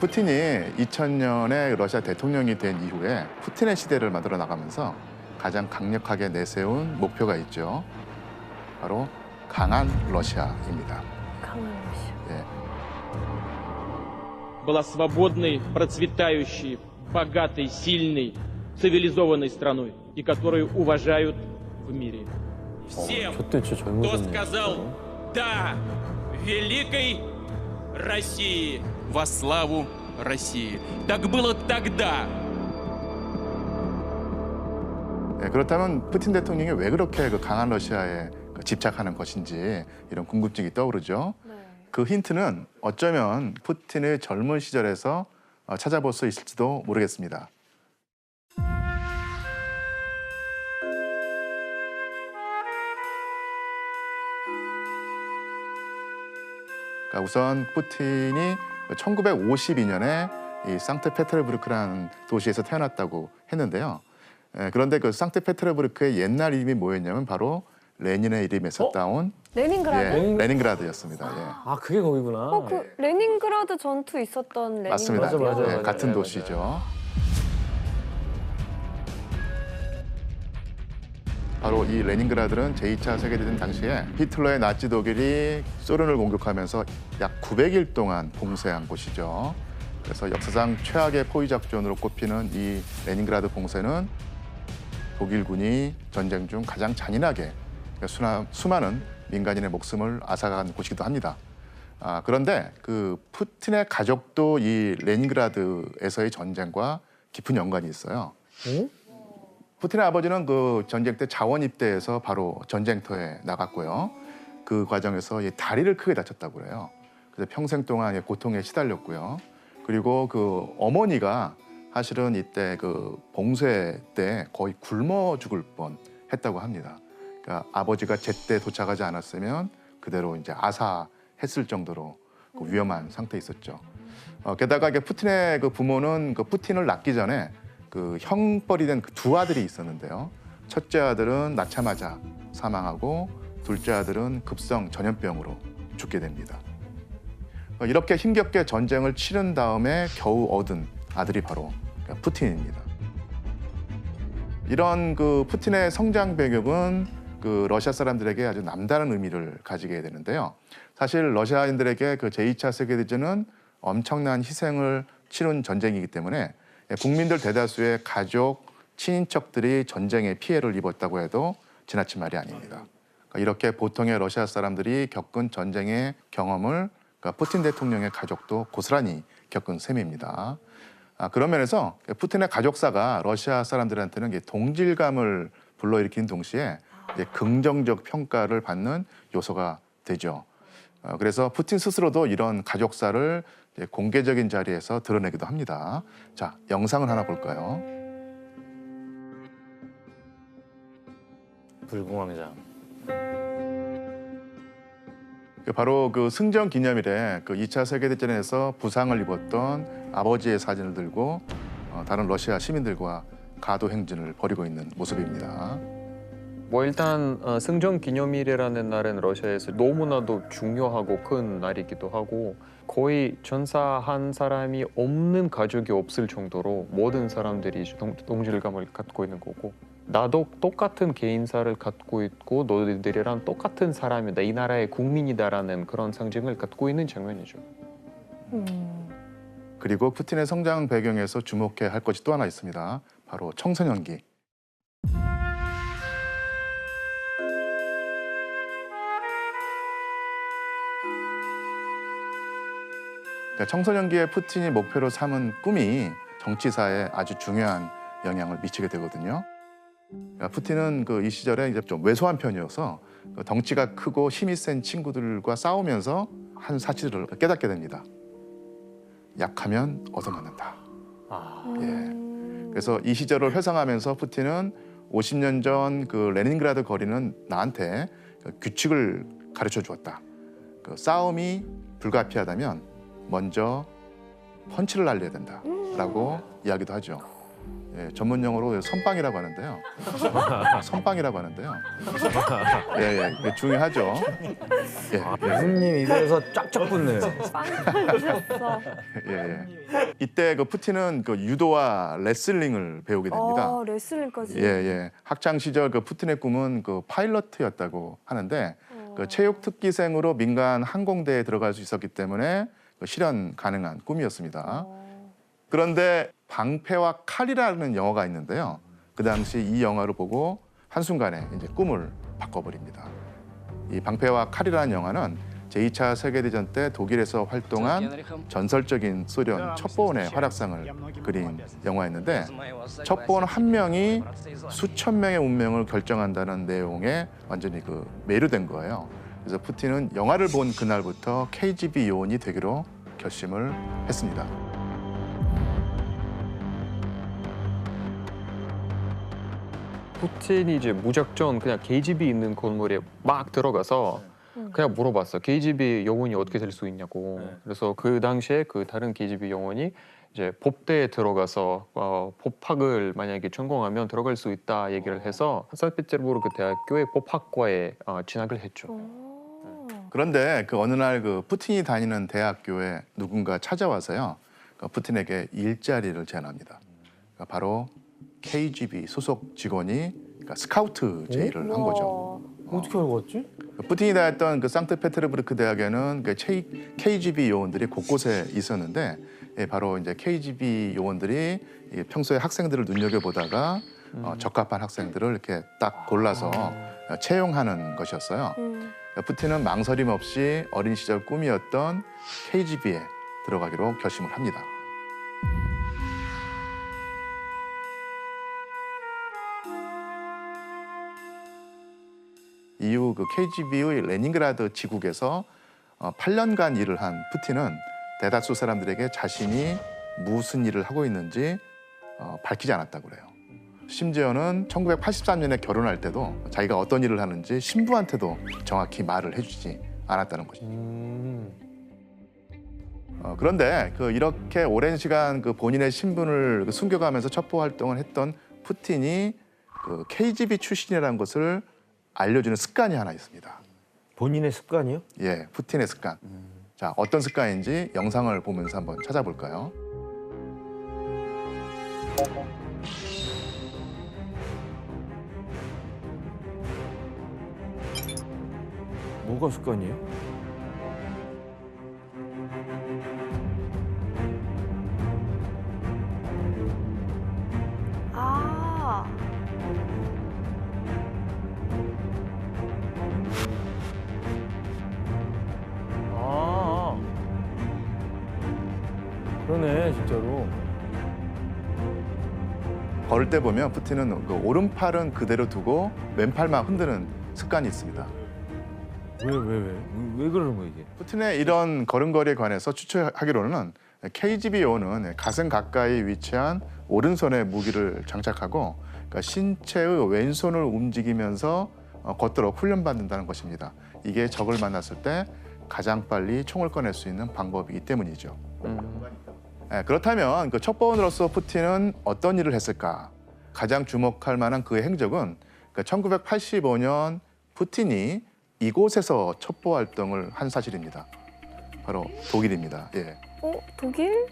푸틴이 2000년에 러시아 대통령이 된 이후에 푸틴의 시대를 만들어 나가면서 가장 강력하게 내세운 목표가 있죠. 바로 강한 러시아입니다. 강한 러시아. 예. была свободной, процветающей, богатой, сильной, цивилизованной страной, и которую уважают в мире. Всем, 저때 진짜 кто 젊으셨네요. сказал «да» великой России, во славу России. Так было тогда. 예, 그렇다면 푸틴 대통령이 왜 그렇게 그 강한 러시아에 집착하는 것인지 이런 궁금증이 떠오르죠. 네. 그 힌트는 어쩌면 푸틴의 젊은 시절에서 찾아볼 수 있을지도 모르겠습니다. 그러니까 우선 푸틴이 1952년에 이 상트페테르부르크라는 도시에서 태어났다고 했는데요. 그런데 그 상트페테르부르크의 옛날 이름이 뭐였냐면 바로 레닌의 이름에서 따온 레닌그라드? 레닌그라드였습니다. 예. 아, 그게 거기구나. 그 레닌그라드 전투 있었던 레닌그라드. 맞습니다. 맞아, 예, 맞아, 같은 맞아요. 도시죠. 바로 이 레닌그라드는 제2차 세계대전 당시에 히틀러의 나치 독일이 소련을 공격하면서 약 900일 동안 봉쇄한 곳이죠. 그래서 역사상 최악의 포위 작전으로 꼽히는 이 레닌그라드 봉쇄는 독일군이 전쟁 중 가장 잔인하게 수많은 민간인의 목숨을 앗아간 곳이기도 합니다. 그런데 그 푸틴의 가족도 이 레닌그라드에서의 전쟁과 깊은 연관이 있어요. 푸틴의 아버지는 그 전쟁 때 자원 입대해서 바로 전쟁터에 나갔고요. 그 과정에서 이 다리를 크게 다쳤다고 그래요. 그래서 평생 동안 고통에 시달렸고요. 그리고 그 어머니가 사실은 이때 그 봉쇄 때 거의 굶어 죽을 뻔했다고 합니다. 그러니까 아버지가 제때 도착하지 않았으면 그대로 이제 아사했을 정도로 그 위험한 상태에 있었죠. 게다가 이게 푸틴의 그 부모는 그 푸틴을 낳기 전에 그 형벌이 된 그 두 아들이 있었는데요. 첫째 아들은 낳자마자 사망하고 둘째 아들은 급성 전염병으로 죽게 됩니다. 이렇게 힘겹게 전쟁을 치른 다음에 겨우 얻은 아들이 바로 푸틴입니다. 이런 그 푸틴의 성장 배경은 그 러시아 사람들에게 아주 남다른 의미를 가지게 되는데요. 사실 러시아인들에게 그 제2차 세계대전은 엄청난 희생을 치른 전쟁이기 때문에 국민들 대다수의 가족, 친인척들이 전쟁에 피해를 입었다고 해도 지나친 말이 아닙니다. 그러니까 이렇게 보통의 러시아 사람들이 겪은 전쟁의 경험을 그러니까 푸틴 대통령의 가족도 고스란히 겪은 셈입니다. 그런 면에서 푸틴의 가족사가 러시아 사람들한테는 동질감을 불러일으키는 동시에 이제 긍정적 평가를 받는 요소가 되죠. 그래서 푸틴 스스로도 이런 가족사를 이제 공개적인 자리에서 드러내기도 합니다. 자, 영상을 하나 볼까요? 불공황장. 바로 그 승전 기념일에 그 2차 세계대전에서 부상을 입었던 아버지의 사진을 들고 다른 러시아 시민들과 가도 행진을 벌이고 있는 모습입니다. 뭐 일단 승전 기념일이라는 날은 러시아에서 너무나도 중요하고 큰 날이기도 하고 거의 전사 한 사람이 없는 가족이 없을 정도로 모든 사람들이 동질감을 갖고 있는 거고 나도 똑같은 개인사를 갖고 있고 너희들이랑 똑같은 사람이다, 이 나라의 국민이다라는 그런 상징을 갖고 있는 장면이죠. 그리고 푸틴의 성장 배경에서 주목해야 할 것이 또 하나 있습니다. 바로 청소년기. 그러니까 청소년기에 푸틴이 목표로 삼은 꿈이 정치사에 아주 중요한 영향을 미치게 되거든요. 그러니까 푸틴은 그 이 시절에 이제 좀 왜소한 편이어서 그 덩치가 크고 힘이 센 친구들과 싸우면서 한 사실을 깨닫게 됩니다. 약하면 얻어맞는다. 예. 그래서 이 시절을 회상하면서 푸틴은 50년 전 그 레닌그라드 거리는 나한테 규칙을 가르쳐 주었다. 그 싸움이 불가피하다면 먼저 펀치를 날려야 된다라고 이야기도 하죠. 예, 전문 용어로 선빵이라고 하는데요. 선빵이라고 하는데요. 예, 예, 이게 중요하죠. 예, 예, 교수님 입에서 쫙쫙 붙네요. 빵 터졌어. 예, 예. 이때 그 푸틴은 그 유도와 레슬링을 배우게 됩니다. 아, 레슬링까지. 예, 예. 학창 시절 그 푸틴의 꿈은 그 파일럿이었다고 하는데 그 체육 특기생으로 민간 항공대에 들어갈 수 있었기 때문에 그 실현 가능한 꿈이었습니다. 그런데 방패와 칼이라는 영화가 있는데요. 그 당시 이 영화를 보고 한순간에 이제 꿈을 바꿔버립니다. 이 방패와 칼이라는 영화는 제2차 세계대전 때 독일에서 활동한 전설적인 소련 첩보원의 활약상을 그린 영화였는데 첩보원 한 명이 수천 명의 운명을 결정한다는 내용에 완전히 그 매료된 거예요. 그래서 푸틴은 영화를 본 그날부터 KGB 요원이 되기로 결심을 했습니다. 푸틴이 이제 무작정 그냥 KGB 있는 건물에 막 들어가서 그냥 물어봤어. KGB 요원이 어떻게 될 수 있냐고. 그래서 그 당시에 그 다른 KGB 요원이 이제 법대에 들어가서 법학을 만약에 전공하면 들어갈 수 있다 얘기를 해서 산트페테르부르크 대학교의 법학과에 진학을 했죠. 그런데 그 어느 날 그 푸틴이 다니는 대학교에 누군가 찾아와서요. 그 푸틴에게 일자리를 제안합니다. 그러니까 바로 KGB 소속 직원이 그러니까 스카우트 제의를 한 거죠. 어떻게 알고 왔지? 푸틴이 다녔던 그 상트페테르부르크 대학에는 그 KGB 요원들이 곳곳에 있었는데 바로 이제 KGB 요원들이 평소에 학생들을 눈여겨보다가 적합한 학생들을 이렇게 딱 골라서 채용하는 것이었어요. 푸틴은 망설임 없이 어린 시절 꿈이었던 KGB에 들어가기로 결심을 합니다. 이후 그 KGB의 레닌그라드 지국에서 8년간 일을 한 푸틴은 대다수 사람들에게 자신이 무슨 일을 하고 있는지 밝히지 않았다고 그래요. 심지어는 1983년에 결혼할 때도 자기가 어떤 일을 하는지 신부한테도 정확히 말을 해주지 않았다는 것이죠. 그런데 그 이렇게 오랜 시간 그 본인의 신분을 숨겨가면서 첩보 활동을 했던 푸틴이 그 KGB 출신이라는 것을 알려주는 습관이 하나 있습니다. 본인의 습관이요? 예, 푸틴의 습관. 자, 어떤 습관인지 영상을 보면서 한번 찾아볼까요? 뭐가 습관이에요? 아, 아, 그러네 진짜로. 걸을 때 보면 푸틴은 그 오른팔은 그대로 두고 왼팔만 흔드는 습관이 있습니다. 왜 그러는 거야 이게? 푸틴의 이런 걸음걸이에 관해서 추측하기로는 KGB 요원은 가슴 가까이 위치한 오른손에 무기를 장착하고 그러니까 신체의 왼손을 움직이면서 걷도록 훈련받는다는 것입니다. 이게 적을 만났을 때 가장 빨리 총을 꺼낼 수 있는 방법이기 때문이죠. 그렇다면 그 첩보원으로서 푸틴은 어떤 일을 했을까? 가장 주목할 만한 그의 행적은 1985년 푸틴이 이곳에서 첩보 활동을 한 사실입니다. 바로 독일입니다. 예. 독일?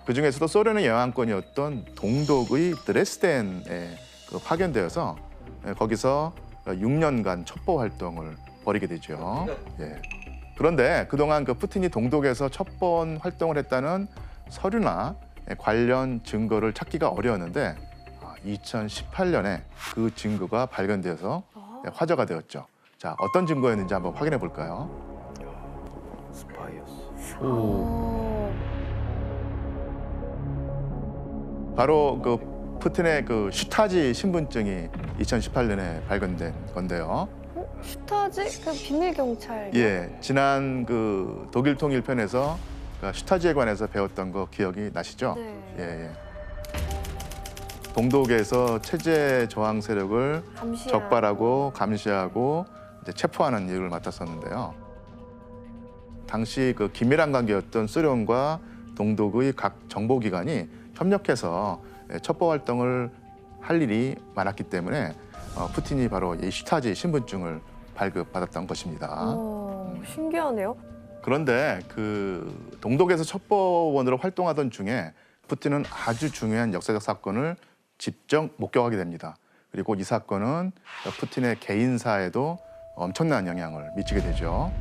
그 중에서도 소련의 영향권이었던 동독의 드레스덴에 파견되어서 거기서 6년간 첩보 활동을 벌이게 되죠. 예. 그런데 그동안 그 푸틴이 동독에서 첩보원 활동을 했다는 서류나 관련 증거를 찾기가 어려웠는데 2018년에 그 증거가 발견되어서 화제가 되었죠. 자, 어떤 증거였는지 한번 확인해 볼까요? 스파이였어. 바로 그 푸틴의 그 슈타지 신분증이 2018년에 발견된 건데요. 슈타지? 그 비밀 경찰. 예, 지난 그 독일 통일편에서 그 슈타지에 관해서 배웠던 거 기억이 나시죠? 네. 예, 예. 동독에서 체제 저항 세력을 적발하고 감시하고 이제 체포하는 일을 맡았었는데요. 당시 그 긴밀한 관계였던 소련과 동독의 각 정보기관이 협력해서 첩보 활동을 할 일이 많았기 때문에 푸틴이 바로 이 슈타지 신분증을 발급받았던 것입니다. 신기하네요. 그런데 그 동독에서 첩보원으로 활동하던 중에 푸틴은 아주 중요한 역사적 사건을 직접 목격하게 됩니다. 그리고 이 사건은 푸틴의 개인사에도 엄청난 영향을 미치게 되죠.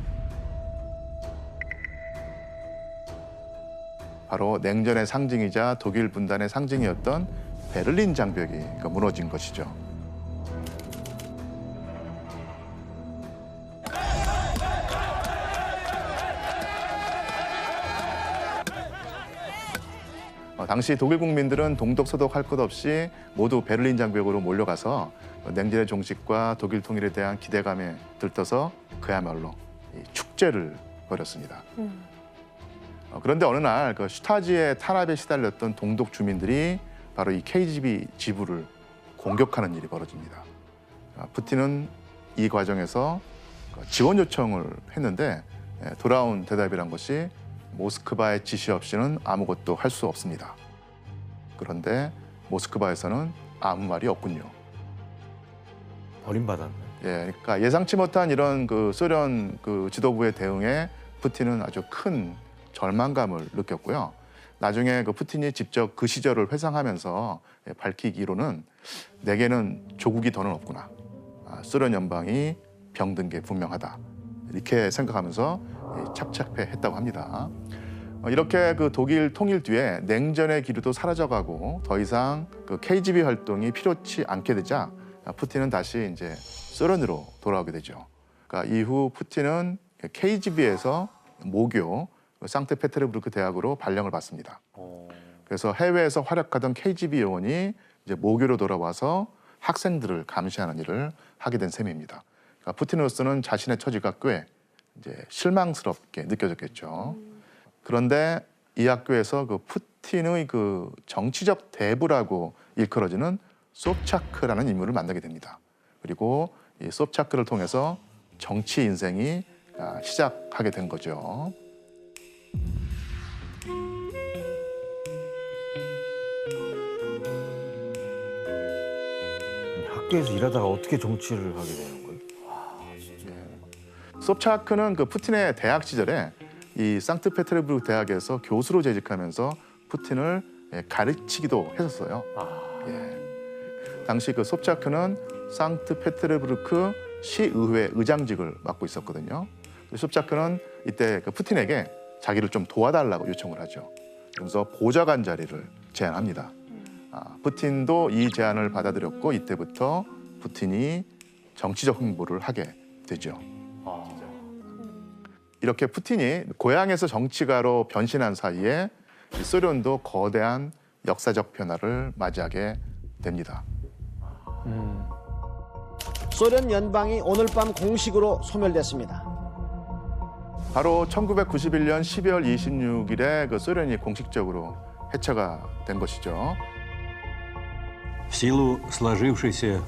바로 냉전의 상징이자 독일 분단의 상징이었던 베를린 장벽이 무너진 것이죠. 당시 독일 국민들은 동독서독 할 것 없이 모두 베를린 장벽으로 몰려가서 냉전의 종식과 독일 통일에 대한 기대감에 들떠서 그야말로 축제를 벌였습니다. 그런데 어느 날 그 슈타지의 탄압에 시달렸던 동독 주민들이 바로 이 KGB 지부를 공격하는 일이 벌어집니다. 푸틴은 이 과정에서 지원 요청을 했는데 돌아온 대답이란 것이 모스크바의 지시 없이는 아무것도 할 수 없습니다. 그런데 모스크바에서는 아무 말이 없군요. 버림받았네. 그러니까 예상치 못한 이런 그 소련 그 지도부의 대응에 푸틴은 아주 큰 절망감을 느꼈고요. 나중에 그 푸틴이 직접 그 시절을 회상하면서 밝히기로는 내게는 조국이 더는 없구나. 소련 연방이 병든 게 분명하다. 이렇게 생각하면서 착착패했다고 합니다. 이렇게 그 독일 통일 뒤에 냉전의 기류도 사라져가고 더 이상 그 KGB 활동이 필요치 않게 되자 푸틴은 다시 이제 소련으로 돌아오게 되죠. 그러니까 이후 푸틴은 KGB에서 모교 상트페테르부르크 대학으로 발령을 받습니다. 그래서 해외에서 활약하던 KGB 요원이 이제 모교로 돌아와서 학생들을 감시하는 일을 하게 된 셈입니다. 그러니까 푸틴으로서는 자신의 처지가 꽤 이제 실망스럽게 느껴졌겠죠. 그런데 이 학교에서 그 푸틴의 그 정치적 대부라고 일컬어지는 sobcha크라는 인물을 만나게 됩니다. 그리고 이 sobcha크를 통해서 정치 인생이 시작하게 된 거죠. 학교에서 일하다가 어떻게 정치를 하게 되는 거예요? sobcha크는 그 푸틴의 대학 시절에 이 상트페테르부르크 대학에서 교수로 재직하면서 푸틴을 가르치기도 했었어요. 당시 그 sobcha크는 상트페테르부르크 시의회 의장직을 맡고 있었거든요. sobcha크는 이때 그 푸틴에게 자기를 좀 도와달라고 요청을 하죠. 그래서 보좌관 자리를 제안합니다. 푸틴도 이 제안을 받아들였고 이때부터 푸틴이 정치적 홍보를 하게 되죠. 이렇게 푸틴이 고향에서 정치가로 변신한 사이에 소련도 거대한 역사적 변화를 맞이하게 됩니다. 소련 연방이 오늘 밤 공식으로 소멸됐습니다. 바로 1991년 12월 26일에 그 소련이 공식적으로 해체가 된 것이죠. В силу сложившейся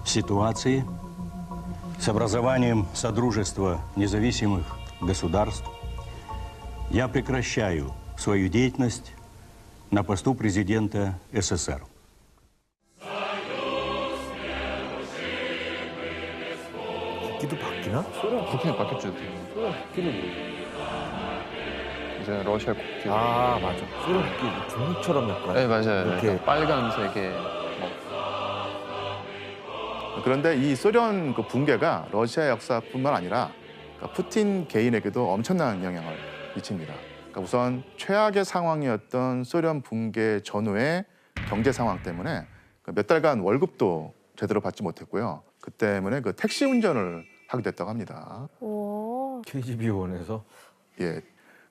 ситуации с образованием Содружества независимых государств я прекращаю свою деятельность на посту президента СССР. 국기도 바뀌나? 소련 국기는 바뀌었죠. 소련 국기를 이제 러시아 국기. 아 맞아. 소련 국기 종이처럼 약간. 네 맞아요. 이렇게. 이렇게 빨간색의 그런데 이 소련 그 붕괴가 러시아 역사뿐만 아니라 그러니까 푸틴 개인에게도 엄청난 영향을 미칩니다. 그러니까 우선 최악의 상황이었던 소련 붕괴 전후의 경제 상황 때문에 몇 달간 월급도 제대로 받지 못했고요. 그 때문에 그 택시 운전을 하게 됐다고 합니다. KGB 요원에서. 예,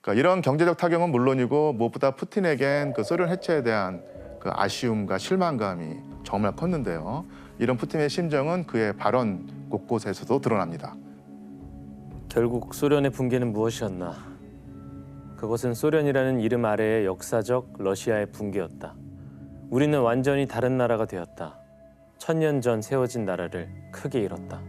그러니까 이런 경제적 타격은 물론이고 무엇보다 푸틴에겐 그 소련 해체에 대한 그 아쉬움과 실망감이 정말 컸는데요. 이런 푸틴의 심정은 그의 발언 곳곳에서도 드러납니다. 결국 소련의 붕괴는 무엇이었나? 그것은 소련이라는 이름 아래의 역사적 러시아의 붕괴였다. 우리는 완전히 다른 나라가 되었다. 1000년 전 세워진 나라를 크게 잃었다.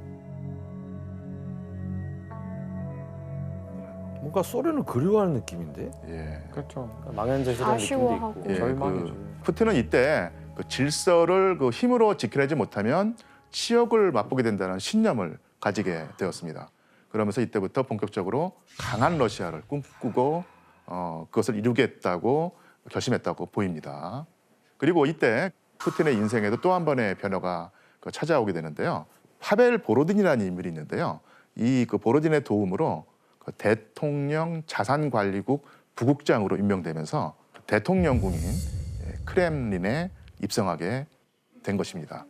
뭔가 소련을 그리워하는 느낌인데? 예. 그렇죠. 망연자실한 느낌도 아쉬워하고. 있고. 예, 절망이죠. 푸틴은 이때 그 질서를 그 힘으로 지켜내지 못하면 치욕을 맛보게 된다는 신념을 가지게 되었습니다. 그러면서 이때부터 본격적으로 강한 러시아를 꿈꾸고 그것을 이루겠다고 결심했다고 보입니다. 그리고 이때 푸틴의 인생에도 또 한 번의 변화가 찾아오게 되는데요. 파벨 보로딘이라는 인물이 있는데요. 이 그 보로딘의 도움으로 그 대통령 자산관리국 부국장으로 임명되면서 대통령궁인 크렘린에 입성하게 된 것입니다.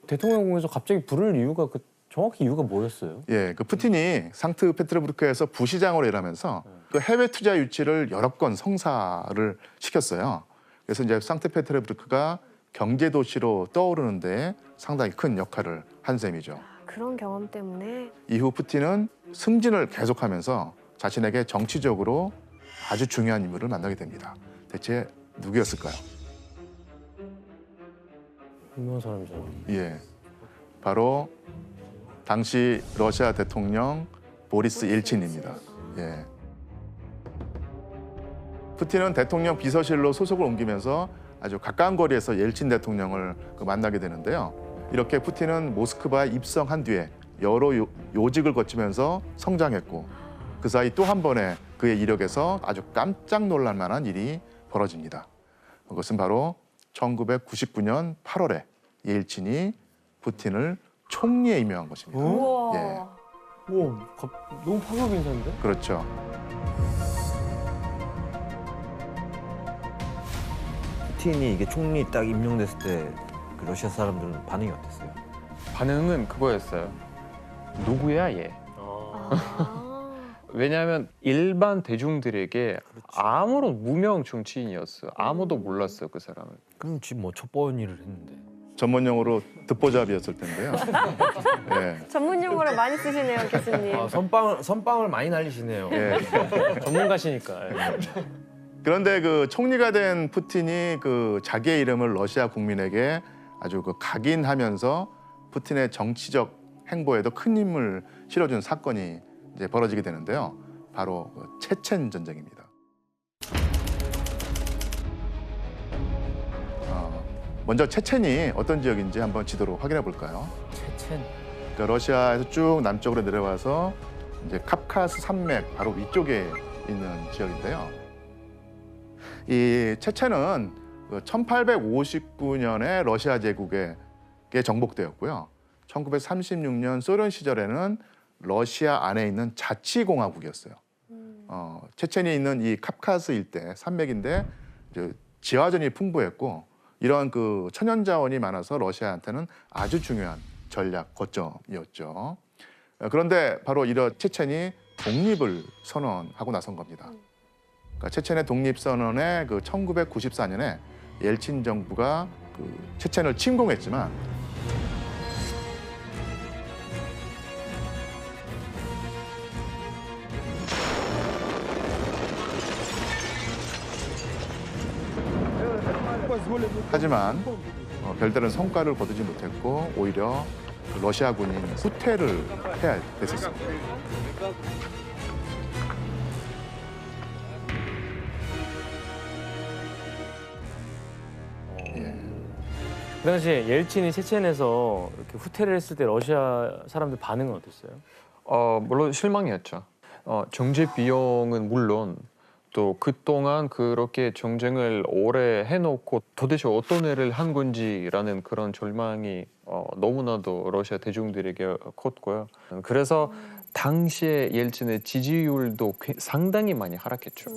대통령궁에서 갑자기 부를 이유가 정확히 이유가 뭐였어요? 예, 그 푸틴이 상트페테르부르크에서 부시장으로 일하면서 그 해외 투자 유치를 여러 건 성사를 시켰어요. 그래서 이제 상트페테르부르크가 경제 도시로 떠오르는데 상당히 큰 역할을 한 셈이죠. 그런 경험 때문에 이후 푸틴은 승진을 계속하면서 자신에게 정치적으로 아주 중요한 인물을 만나게 됩니다. 대체 누구였을까요? 유명한 사람이잖아. 예, 바로 당시 러시아 대통령 보리스 일친입니다. 예. 푸틴은 대통령 비서실로 소속을 옮기면서 아주 가까운 거리에서 옐친 대통령을 만나게 되는데요. 이렇게 푸틴은 모스크바에 입성한 뒤에 여러 요직을 거치면서 성장했고 그 사이 또 한 번의 그의 이력에서 아주 깜짝 놀랄 만한 일이 벌어집니다. 그것은 바로 1999년 8월에 옐친이 푸틴을 총리에 임명한 것입니다. 우와. 예. 우와, 너무 파격 인사인데? 그렇죠. 푸틴이 이게 총리 딱 임명됐을 때 그 러시아 사람들은 반응이 어땠어요? 반응은 그거였어요. 누구야 얘? 아. 왜냐하면 일반 대중들에게 아무런 무명 정치인이었어. 아무도 몰랐어 그 사람을. 그럼 지금 뭐 첩보원 일을 했는데. 전문 용어로 듣보잡이었을 텐데요. 예. 전문 용어를 많이 쓰시네요, 교수님. 아, 선빵을 많이 날리시네요. 예. 전문가시니까. 그런데 그 총리가 된 푸틴이 그 자기의 이름을 러시아 국민에게 아주 그 각인하면서 푸틴의 정치적 행보에도 큰 힘을 실어준 사건이 이제 벌어지게 되는데요. 바로 그 체첸 전쟁입니다. 먼저 체첸이 어떤 지역인지 한번 지도로 확인해 볼까요? 체첸. 그러니까 러시아에서 쭉 남쪽으로 내려와서 이제 카프카스 산맥 바로 위쪽에 있는 지역인데요. 이 체첸은 1859년에 러시아 제국에 정복되었고요. 1936년 소련 시절에는 러시아 안에 있는 자치공화국이었어요. 체첸이 있는 이 카프카스 일대 산맥인데 이제 지하전이 풍부했고 이러한 그 천연 자원이 많아서 러시아한테는 아주 중요한 전략 거점이었죠. 그런데 바로 이런 체첸이 독립을 선언하고 나선 겁니다. 그러니까 체첸의 독립 선언에 그 1994년에 옐친 정부가 그 체첸을 침공했지만 하지만 별다른 성과를 거두지 못했고 오히려 러시아군이 후퇴를 해야 됐었습니다. 그 당시에 옐친이 체첸에서 이렇게 후퇴를 했을 때 러시아 사람들 반응은 어땠어요? 물론 실망이었죠. 정제 비용은 물론 또 그동안 그렇게 정쟁을 오래 해놓고 도대체 어떤 일을 한 건지라는 그런 절망이 너무나도 러시아 대중들에게 컸고요. 그래서 당시에 옐친의 지지율도 상당히 많이 하락했죠.